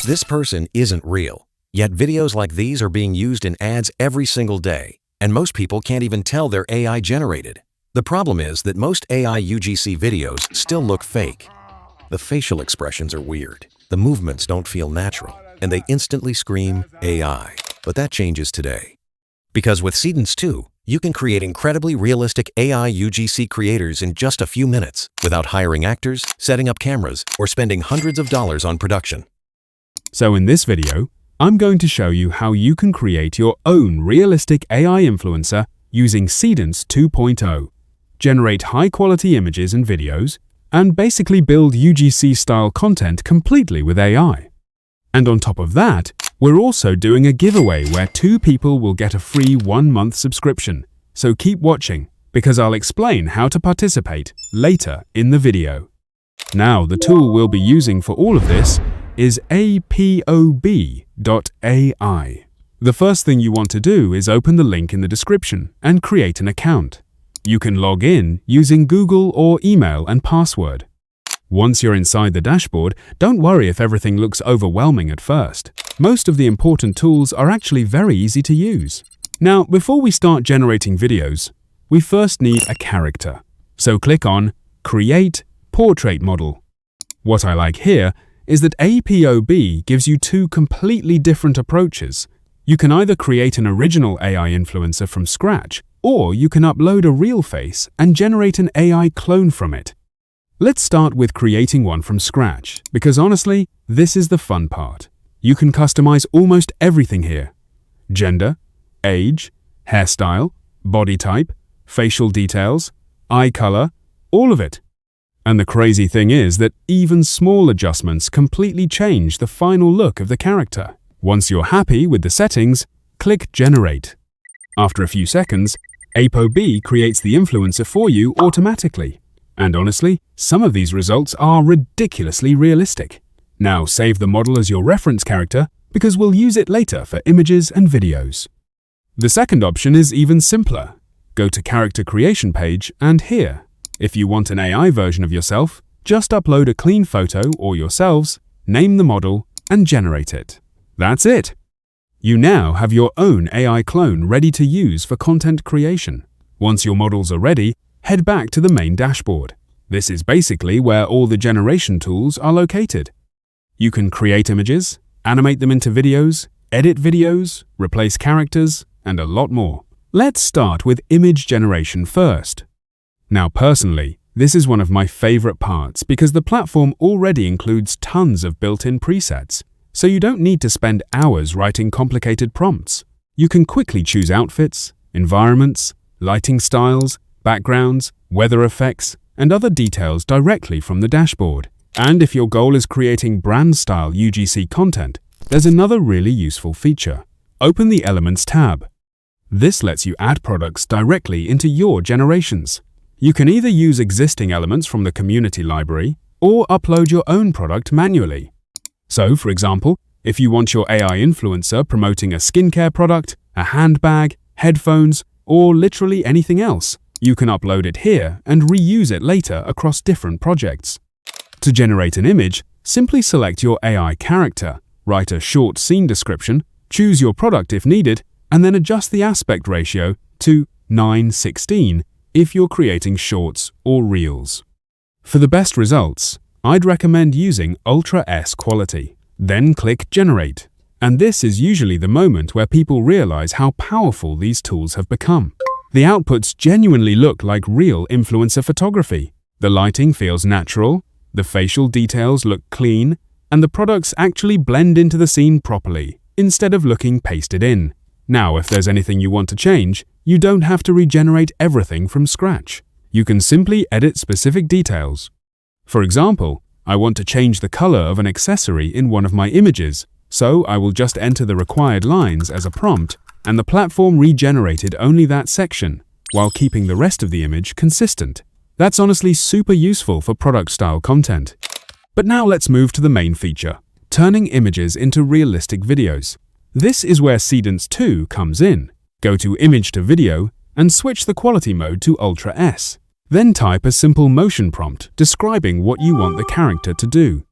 This person isn't real, yet videos like these are being used in ads every single day, and most people can't even tell they're AI generated. The problem is that most AI UGC videos still look fake. The facial expressions are weird, the movements don't feel natural, and they instantly scream AI. But that changes today. Because with Seedance 2, you can create incredibly realistic AI UGC creators in just a few minutes without hiring actors, setting up cameras, or spending hundreds of dollars on production. So in this video, I'm going to show you how you can create your own realistic AI influencer using Seedance 2.0, generate high-quality images and videos, and basically build UGC-style content completely with AI. And on top of that, we're also doing a giveaway where 2 people will get a free 1-month subscription. So keep watching, because I'll explain how to participate later in the video. Now, the tool we'll be using for all of this is apob.ai. The first thing you want to do is open the link in the description and create an account. You can log in using Google or email and password. Once you're inside the dashboard, don't worry if everything looks overwhelming at first. Most of the important tools are actually very easy to use. Now, before we start generating videos, we first need a character. So click on Create Portrait Model. What I like here is that APOB gives you 2 completely different approaches. You can either create an original AI influencer from scratch, or you can upload a real face and generate an AI clone from it. Let's start with creating one from scratch, because honestly, this is the fun part. You can customize almost everything here. Gender, age, hairstyle, body type, facial details, eye color, all of it. And the crazy thing is that even small adjustments completely change the final look of the character. Once you're happy with the settings, click Generate. After a few seconds, ApoB creates the influencer for you automatically. And honestly, some of these results are ridiculously realistic. Now save the model as your reference character because we'll use it later for images and videos. The second option is even simpler. Go to Character Creation page and here. If you want an AI version of yourself, just upload a clean photo or yourselves, name the model, and generate it. That's it! You now have your own AI clone ready to use for content creation. Once your models are ready, head back to the main dashboard. This is basically where all the generation tools are located. You can create images, animate them into videos, edit videos, replace characters, and a lot more. Let's start with image generation first. Now personally, this is one of my favorite parts because the platform already includes tons of built-in presets, so you don't need to spend hours writing complicated prompts. You can quickly choose outfits, environments, lighting styles, backgrounds, weather effects, and other details directly from the dashboard. And if your goal is creating brand-style UGC content, there's another really useful feature. Open the Elements tab. This lets you add products directly into your generations. You can either use existing elements from the community library or upload your own product manually. So, for example, if you want your AI influencer promoting a skincare product, a handbag, headphones, or literally anything else, you can upload it here and reuse it later across different projects. To generate an image, simply select your AI character, write a short scene description, choose your product if needed, and then adjust the aspect ratio to 9:16 if you're creating shorts or reels. For the best results, I'd recommend using Ultra S quality. Then click Generate. And this is usually the moment where people realize how powerful these tools have become. The outputs genuinely look like real influencer photography. The lighting feels natural, the facial details look clean, and the products actually blend into the scene properly, instead of looking pasted in. Now, if there's anything you want to change, you don't have to regenerate everything from scratch. You can simply edit specific details. For example, I want to change the color of an accessory in one of my images, so I will just enter the required lines as a prompt, and the platform regenerated only that section, while keeping the rest of the image consistent. That's honestly super useful for product-style content. But now let's move to the main feature, turning images into realistic videos. This is where Seedance 2 comes in. Go to Image to Video and switch the quality mode to Ultra S. Then type a simple motion prompt describing what you want the character to do.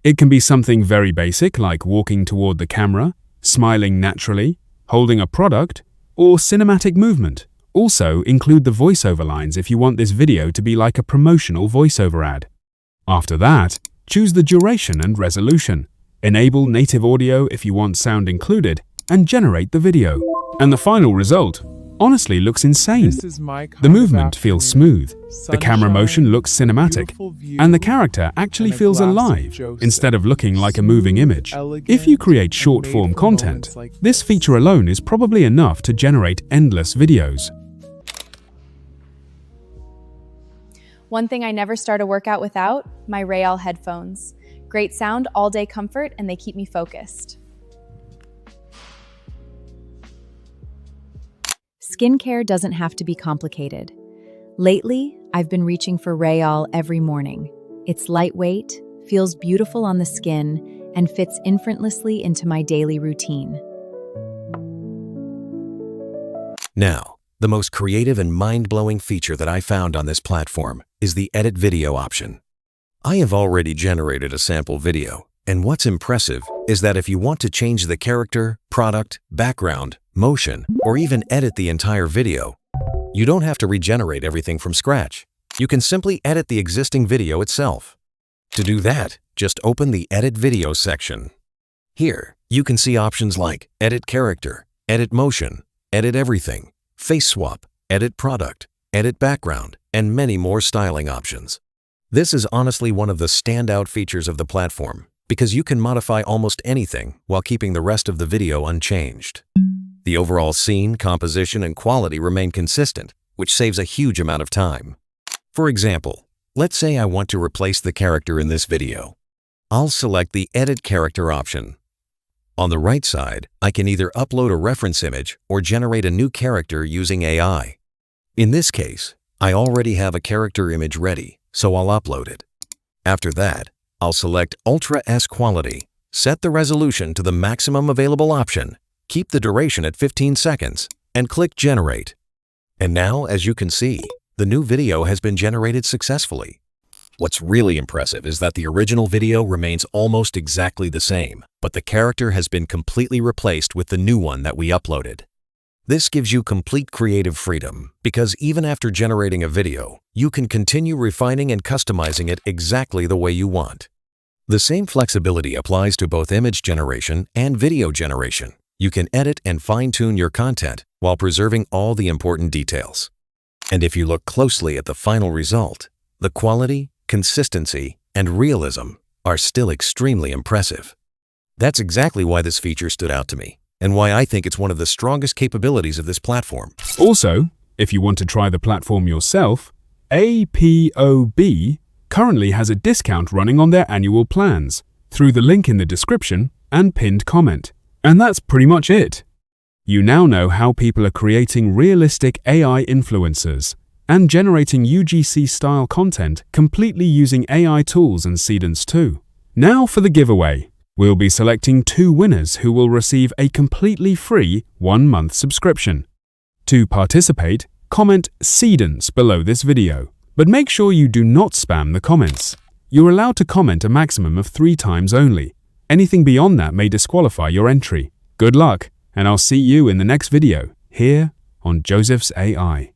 It can be something very basic like walking toward the camera, smiling naturally, holding a product, or cinematic movement. Also, include the voiceover lines if you want this video to be like a promotional voiceover ad. After that, choose the duration and resolution. Enable native audio if you want sound included, and generate the video. And the final result honestly looks insane. The movement feels smooth, the camera motion looks cinematic, and the character actually feels alive instead of looking like a moving image. If you create short-form content, this feature alone is probably enough to generate endless videos. One thing I never start a workout without, my Rayal headphones. Great sound, all-day comfort, and they keep me focused. Skincare doesn't have to be complicated. Lately, I've been reaching for Rayal every morning. It's lightweight, feels beautiful on the skin, and fits effortlessly into my daily routine. Now, the most creative and mind-blowing feature that I found on this platform is the Edit Video option. I have already generated a sample video, and what's impressive is that if you want to change the character, product, background, motion, or even edit the entire video, you don't have to regenerate everything from scratch. You can simply edit the existing video itself. To do that, just open the Edit Video section. Here, you can see options like Edit Character, Edit Motion, Edit Everything, Face Swap, Edit Product, Edit Background, and many more styling options. This is honestly one of the standout features of the platform because you can modify almost anything while keeping the rest of the video unchanged. The overall scene, composition, and quality remain consistent, which saves a huge amount of time. For example, let's say I want to replace the character in this video. I'll select the Edit Character option. On the right side, I can either upload a reference image or generate a new character using AI. In this case, I already have a character image ready, so I'll upload it. After that, I'll select Ultra S Quality, set the resolution to the maximum available option, keep the duration at 15 seconds, and click Generate. And now, as you can see, the new video has been generated successfully. What's really impressive is that the original video remains almost exactly the same, but the character has been completely replaced with the new one that we uploaded. This gives you complete creative freedom because even after generating a video, you can continue refining and customizing it exactly the way you want. The same flexibility applies to both image generation and video generation. You can edit and fine-tune your content while preserving all the important details. And if you look closely at the final result, the quality, consistency, and realism are still extremely impressive. That's exactly why this feature stood out to me, and why I think it's one of the strongest capabilities of this platform. Also, if you want to try the platform yourself, APOB currently has a discount running on their annual plans through the link in the description and pinned comment. And that's pretty much it. You now know how people are creating realistic AI influencers and generating UGC-style content completely using AI tools and Seedance 2. Now for the giveaway. We'll be selecting 2 winners who will receive a completely free 1-month subscription. To participate, comment Seedance below this video, but make sure you do not spam the comments. You're allowed to comment a maximum of 3 times only. Anything beyond that may disqualify your entry. Good luck, and I'll see you in the next video here on Joseph's AI.